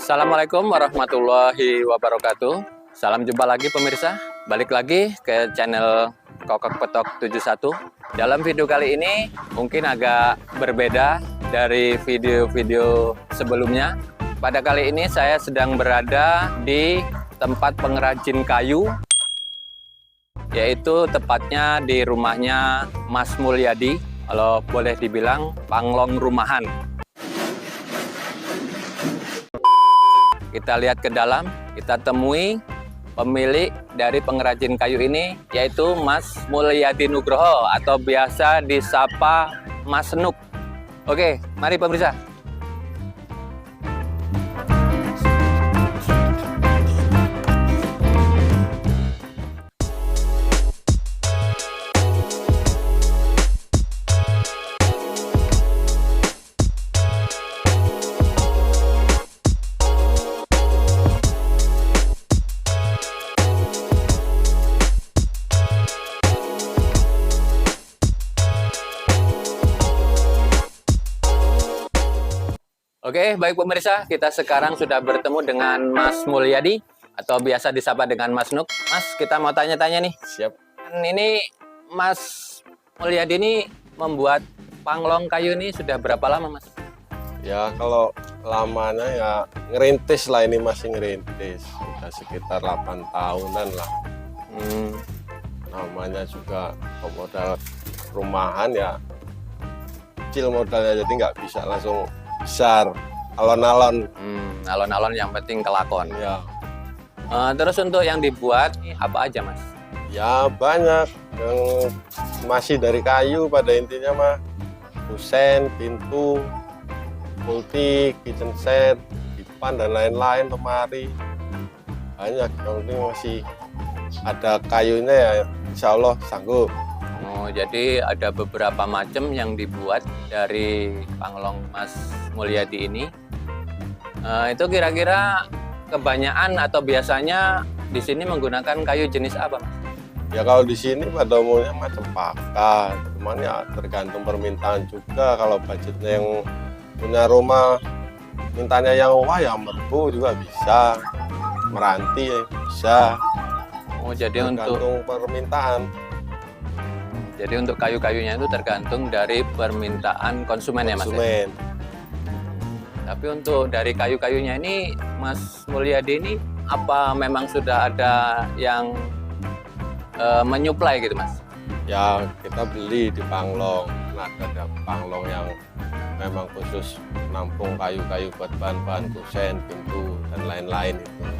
Assalamualaikum warahmatullahi wabarakatuh. Salam jumpa lagi pemirsa. Balik lagi ke channel Kokok Petok 71. Dalam video kali ini mungkin agak berbeda dari video-video sebelumnya. Pada kali ini saya sedang berada di tempat pengrajin kayu, yaitu tepatnya di rumahnya Mas Mulyadi, kalau boleh dibilang panglong rumahan. Kita lihat ke dalam, kita temui pemilik dari pengrajin kayu ini, yaitu Mas Mulyadi Nugroho atau biasa disapa Mas Nuk. Oke, mari pemirsa. Oke, baik pemirsa, kita sekarang sudah bertemu dengan Mas Mulyadi atau biasa disapa dengan Mas Nuk. Mas, kita mau tanya-tanya nih. Siap. Ini Mas Mulyadi ini membuat panglong kayu ini sudah berapa lama, Mas? Ya, kalau lamanya ya ngerintis lah, ini masih ngerintis. Sudah sekitar 8 tahunan lah. Namanya juga modal rumahan ya, kecil modalnya, jadi nggak bisa langsung besar, alon-alon. Alon-alon, yang penting kelakon. Ya. Terus untuk yang dibuat apa aja, Mas? Ya banyak, yang masih dari kayu pada intinya mah. Kusen, pintu, multi, kitchen set, dipan dan lain-lain, lemari. Banyak, yang penting masih ada kayunya ya, insya Allah sanggup. Oh, jadi ada beberapa macam yang dibuat dari panglong Mas Mulyadi ini. Itu kira-kira kebanyakan atau biasanya di sini menggunakan kayu jenis apa, Mas? Ya kalau di sini pada umumnya macam cempaka, cuman ya tergantung permintaan juga. Kalau budgetnya yang punya rumah mintanya yang wah, yang merbu juga bisa, meranti ya bisa. Oh, jadi tergantung permintaan. Jadi untuk kayu-kayunya itu tergantung dari permintaan konsumen ya, Mas? Konsumen. Tapi untuk dari kayu-kayunya ini, Mas Mulyadi ini apa memang sudah ada yang menyuplai gitu, Mas? Ya kita beli di panglong. Nah, ada panglong yang memang khusus nampung kayu-kayu buat bahan-bahan kusen, pintu dan lain-lain itu.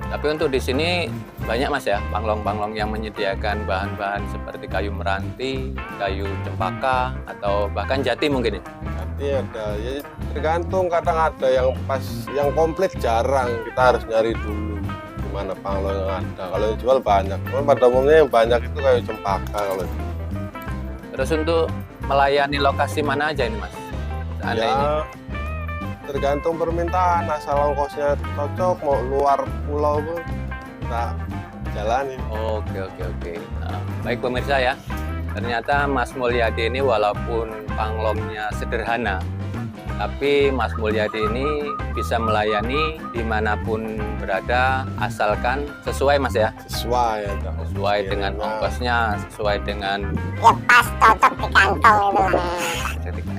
Tapi untuk di sini banyak, Mas, ya, panglong-panglong yang menyediakan bahan-bahan seperti kayu meranti, kayu cempaka, atau bahkan jati mungkin ya? Jati ada, ya tergantung, kadang ada yang pas, yang komplit jarang, kita harus nyari dulu di mana panglong yang ada. Kalau yang jual banyak, cuman pada umumnya yang banyak itu kayu cempaka kalau itu. Terus untuk melayani lokasi mana aja ini, Mas? Ya, tergantung permintaan, asal ongkosnya cocok, mau luar pulau pun kita jalanin. Oke. Nah, baik pemirsa ya, ternyata Mas Mulyadi ini walaupun panglongnya sederhana, tapi Mas Mulyadi ini bisa melayani dimanapun berada, asalkan sesuai, Mas ya? Sesuai ya. Sesuai dengan ongkosnya, sesuai dengan ya pas cocok di kantong itu.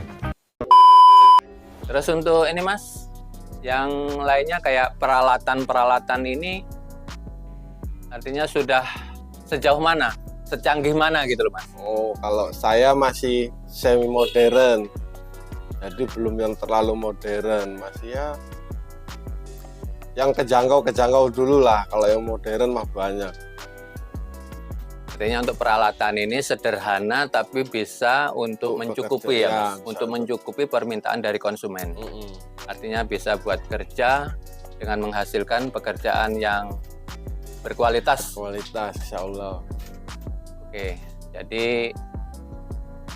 Terus untuk ini, Mas, yang lainnya kayak peralatan-peralatan ini artinya sudah sejauh mana, secanggih mana gitu loh, Mas? Oh, kalau saya masih semi modern, jadi belum yang terlalu modern, masih ya yang kejangkau dulu lah. Kalau yang modern mah banyak. Artinya untuk peralatan ini sederhana tapi bisa untuk mencukupi ya, Mas? Untuk mencukupi permintaan dari konsumen. Artinya bisa buat kerja dengan menghasilkan pekerjaan yang berkualitas. Insya Allah. Oke, jadi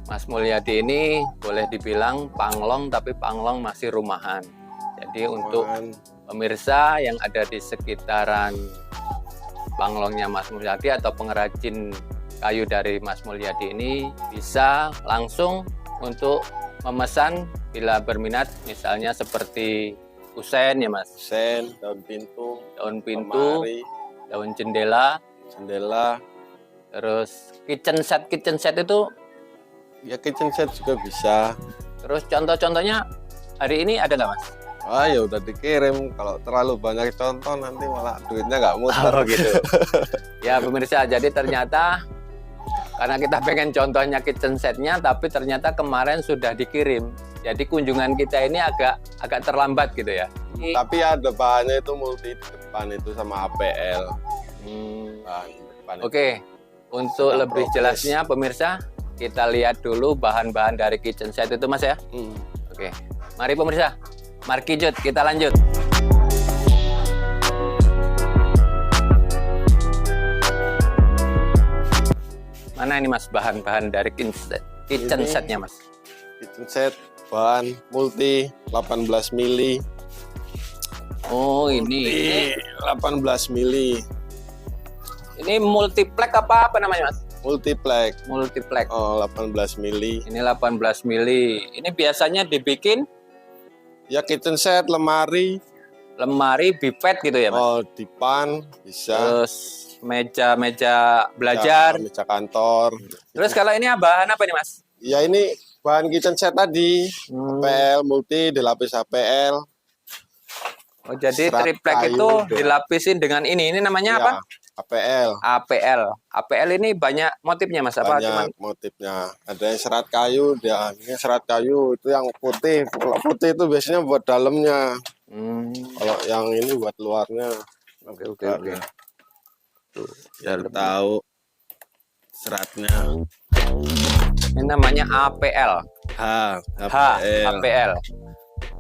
Mas Mulyadi ini boleh dibilang panglong, tapi panglong masih rumahan. Jadi untuk pemirsa yang ada di sekitaran panglongnya Mas Mulyadi atau pengrajin kayu dari Mas Mulyadi ini bisa langsung untuk memesan bila berminat, misalnya seperti kusen ya Mas, Kusen, daun pintu, daun pintu, lemari, daun jendela, jendela. terus kitchen set itu. Ya kitchen set juga bisa. Terus contoh-contohnya hari ini ada nggak Mas? Ah ya udah dikirim. Kalau terlalu banyak contoh nanti malah duitnya nggak muter. Oh gitu. Ya pemirsa, jadi ternyata karena kita pengen contohnya kitchen setnya, tapi ternyata kemarin sudah dikirim. Jadi kunjungan kita ini agak terlambat gitu ya. Tapi ada bahannya itu multi depan itu sama APL. Bahan depan itu. Oke, untuk Sedang lebih progres. jelasnya pemirsa, kita lihat dulu bahan-bahan dari kitchen set itu Mas ya. Oke, mari pemirsa, mari kijut, kita lanjut. Mana ini Mas bahan-bahan dari kitchen Ini. setnya Mas? Kitchen set bahan multi 18 mili. Oh ini 18 mili. ini multiplex apa namanya Mas? Multiplex. Multiplex. Oh 18 mili. Ini 18 mili. Ini biasanya dibikin Ya kitchen set, lemari. lemari bipet gitu ya Mas? Oh dipan bisa. Terus meja belajar. Meja kantor. Terus kalau ini bahan apa nih Mas? Ya ini bahan kitchen set tadi. Hmm. APL multi dilapis APL. Oh jadi Serat triplek kayu itu udah. dilapisin dengan ini. Ini namanya Ya, apa? APL. APL. APL ini banyak motifnya Mas? Apa cuman? Banyak motifnya. Ada yang serat kayu, dia ini serat kayu itu yang putih. Kalau putih itu biasanya buat dalamnya. Hmm. Kalau yang ini buat luarnya. Oke. Tuh, biar tahu seratnya. Ini namanya APL. APL.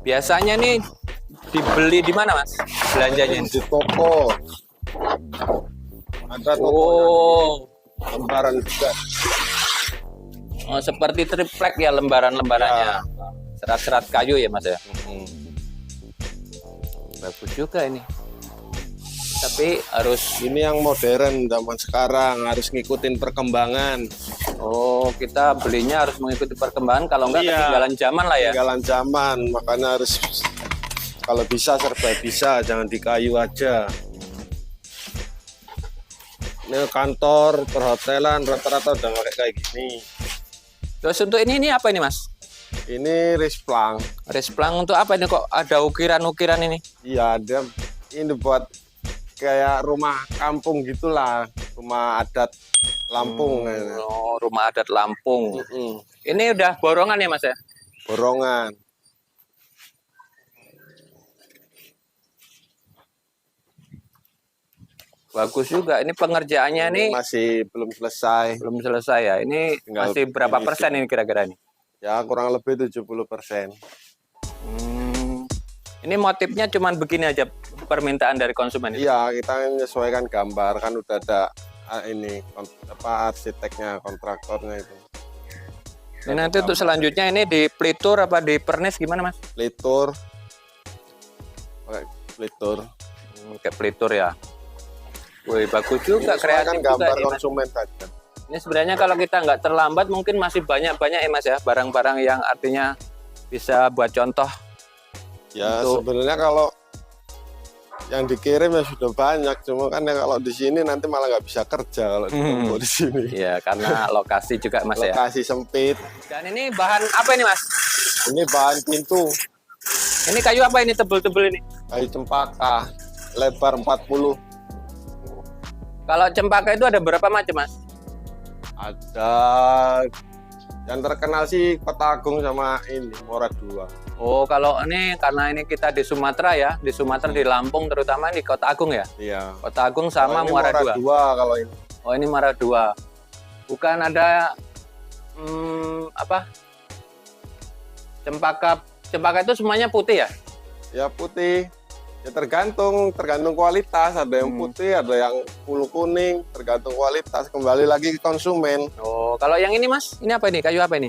Biasanya nih dibeli di mana Mas? Belanjanya? Di toko. Ada toko Oh. lembaran juga. Oh, seperti triplek ya lembaran-lembarannya. Serat-serat kayu ya Mas ya. Bagus juga ini. Tapi harus Ini yang modern zaman sekarang, harus ngikutin perkembangan. kita belinya harus mengikuti perkembangan, kalau enggak Iya. ketinggalan zaman lah ya. Ketinggalan zaman, makanya harus kalau bisa serba bisa, jangan di kayu aja. Ini kantor, perhotelan rata-rata udah pakai kayak gini. Terus untuk ini apa ini Mas? Ini risplang. Risplang untuk apa ini, kok ada ukiran-ukiran ini? Iya, ada ini buat kayak rumah kampung gitulah, rumah adat Lampung. Oh, rumah adat Lampung. Mm-mm. Ini udah borongan ya Mas ya? Borongan. Bagus juga. Ini pengerjaannya Ini nih masih belum selesai. belum selesai ya. Ini Tinggal masih berapa finishing. persen ini kira-kira nih? Ya kurang lebih 70%. Ini motifnya cuman begini aja, permintaan dari konsumen itu. Iya, kita menyesuaikan gambar, kan udah ada ini arsiteknya, kontraktornya itu. Ini nanti untuk selanjutnya ini di pelitur apa di pernis gimana Mas? Pelitur. Pakai pelitur. Kayak pelitur ya. Wih, bagus juga, kreatif Menyesuaikan juga gambar ini, Mas. konsumen saja. Ini sebenarnya kalau kita nggak terlambat mungkin masih banyak-banyak ya Mas ya, barang-barang yang artinya bisa buat contoh. Ya Untuk- sebenarnya kalau yang dikirim ya sudah banyak, cuma kan ya kalau di sini nanti malah nggak bisa kerja kalau ditumpuk di sini. Ya karena lokasi juga Mas ya. Lokasi sempit. Dan ini bahan apa ini Mas? Ini bahan pintu Ini kayu apa ini tebel-tebel ini? kayu cempaka, lebar 40. Kalau cempaka itu ada berapa macam Mas? Ada yang terkenal sih Kota Agung sama ini Muara II. Oh, kalau ini karena ini kita di Sumatera ya, di Sumatera di Lampung terutama di Kota Agung ya. Iya. Kota Agung sama Kalau ini Muara II. II kalau ini. Oh, ini Muara II. Bukan ada apa? Cempaka itu semuanya putih ya? Ya putih. Ya tergantung kualitas. Ada yang putih, ada yang full kuning, tergantung kualitas. Kembali lagi ke konsumen. Oh, kalau yang ini Mas, ini apa ini? Kayu apa ini?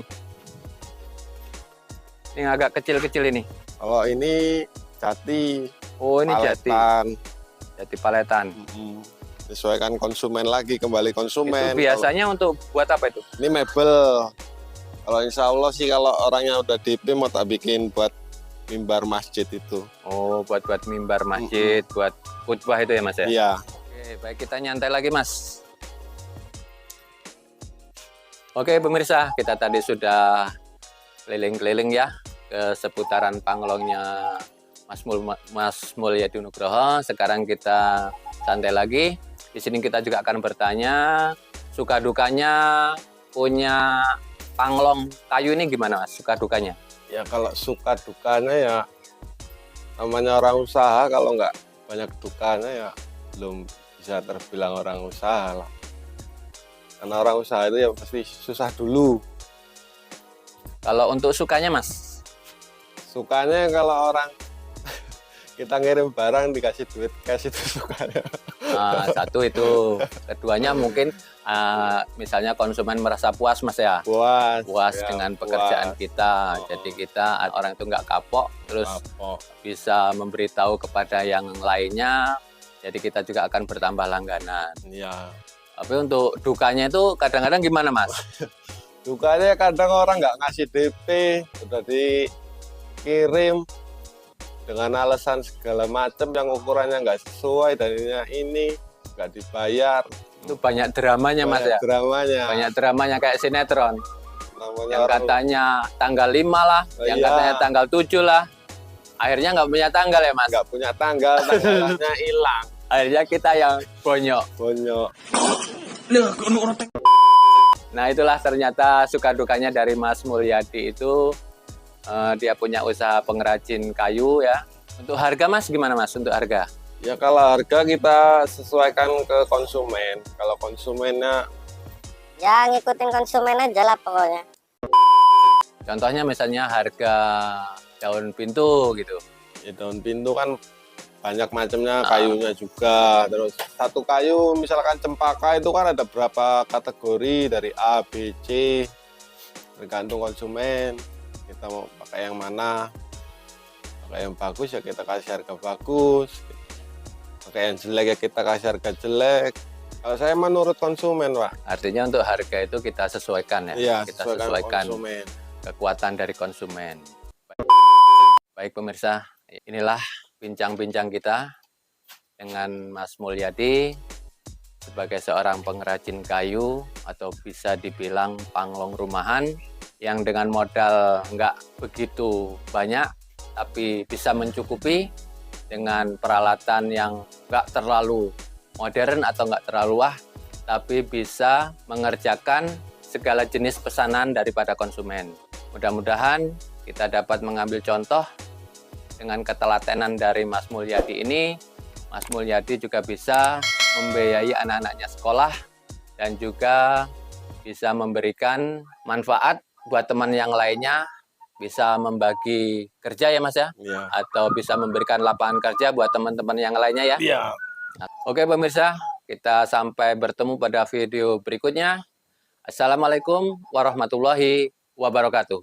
Yang agak kecil-kecil ini. Kalau ini jati, Oh, ini jati. paletan. Jati paletan. Sesuaikan konsumen lagi, kembali Itu konsumen. biasanya untuk buat apa itu? Kalau ini mebel. Kalau insya Allah sih kalau orangnya udah DP mau tak bikin buat mimbar masjid itu. Oh, buat mimbar masjid, buat khutbah itu ya Mas ya? Iya. Oke, baik kita nyantai lagi Mas. Oke pemirsa, kita tadi sudah keliling-keliling ya ke seputaran panglongnya Mas Mulyadi Nugroho. Sekarang kita santai lagi. Di sini kita juga akan bertanya suka dukanya punya panglong kayu ini gimana Mas? Suka dukanya? Ya kalau suka dukanya ya namanya orang usaha, kalau nggak banyak dukanya ya belum bisa terbilang orang usaha lah. Karena orang usaha itu ya pasti susah dulu. Kalau untuk sukanya Mas? Sukanya kalau orang kita ngirim barang dikasih duit cash itu sukanya. Satu itu. Keduanya mungkin misalnya konsumen merasa puas Mas ya? Puas ya, dengan pekerjaan puas. kita. Jadi kita orang itu nggak kapok, terus bisa memberitahu kepada yang lainnya. Jadi kita juga akan bertambah langganan. Iya. Tapi untuk dukanya itu kadang-kadang gimana Mas? Dukanya kadang orang nggak ngasih DP, udah dikirim dengan alasan segala macam yang ukurannya nggak sesuai dan ini nggak dibayar. Itu banyak dramanya Mas ya? Dramanya. Banyak dramanya kayak sinetron. Namanya Yang orang katanya tanggal 5 lah, yang iya. katanya tanggal 7 lah. Akhirnya nggak punya tanggal ya Mas? nggak punya tanggal, tanggalnya hilang. Akhirnya kita yang bonyok. Bonyok. Nah itulah ternyata suka dukanya dari Mas Mulyadi itu. Dia punya usaha pengrajin kayu ya. Untuk harga Mas gimana Mas untuk harga? Ya kalau harga kita sesuaikan ke konsumen. Kalau konsumennya Ya ngikutin konsumen aja lah pokoknya. Contohnya misalnya harga daun pintu gitu. ya daun pintu kan banyak macamnya, kayunya juga. Terus satu kayu misalkan cempaka itu kan ada berapa kategori dari A, B, C, tergantung konsumen kita mau pakai yang mana. Pakai yang bagus ya kita kasih harga bagus, pakai yang jelek ya kita kasih harga jelek. Kalau saya menurut konsumen Pak. Artinya untuk harga itu kita sesuaikan ya. Iya, Kita sesuaikan konsumen. kekuatan dari konsumen. Baik pemirsa, inilah bincang-bincang kita dengan Mas Mulyadi sebagai seorang pengrajin kayu atau bisa dibilang panglong rumahan yang dengan modal nggak begitu banyak tapi bisa mencukupi dengan peralatan yang nggak terlalu modern atau nggak terlalu wah, tapi bisa mengerjakan segala jenis pesanan daripada konsumen. Mudah-mudahan kita dapat mengambil contoh dengan ketelatenan dari Mas Mulyadi ini. Mas Mulyadi juga bisa membiayai anak-anaknya sekolah dan juga bisa memberikan manfaat buat teman yang lainnya, bisa membagi kerja ya Mas ya, Iya. atau bisa memberikan lapangan kerja buat teman-teman yang lainnya ya. Iya. Oke pemirsa, kita sampai bertemu pada video berikutnya. Assalamualaikum warahmatullahi wabarakatuh.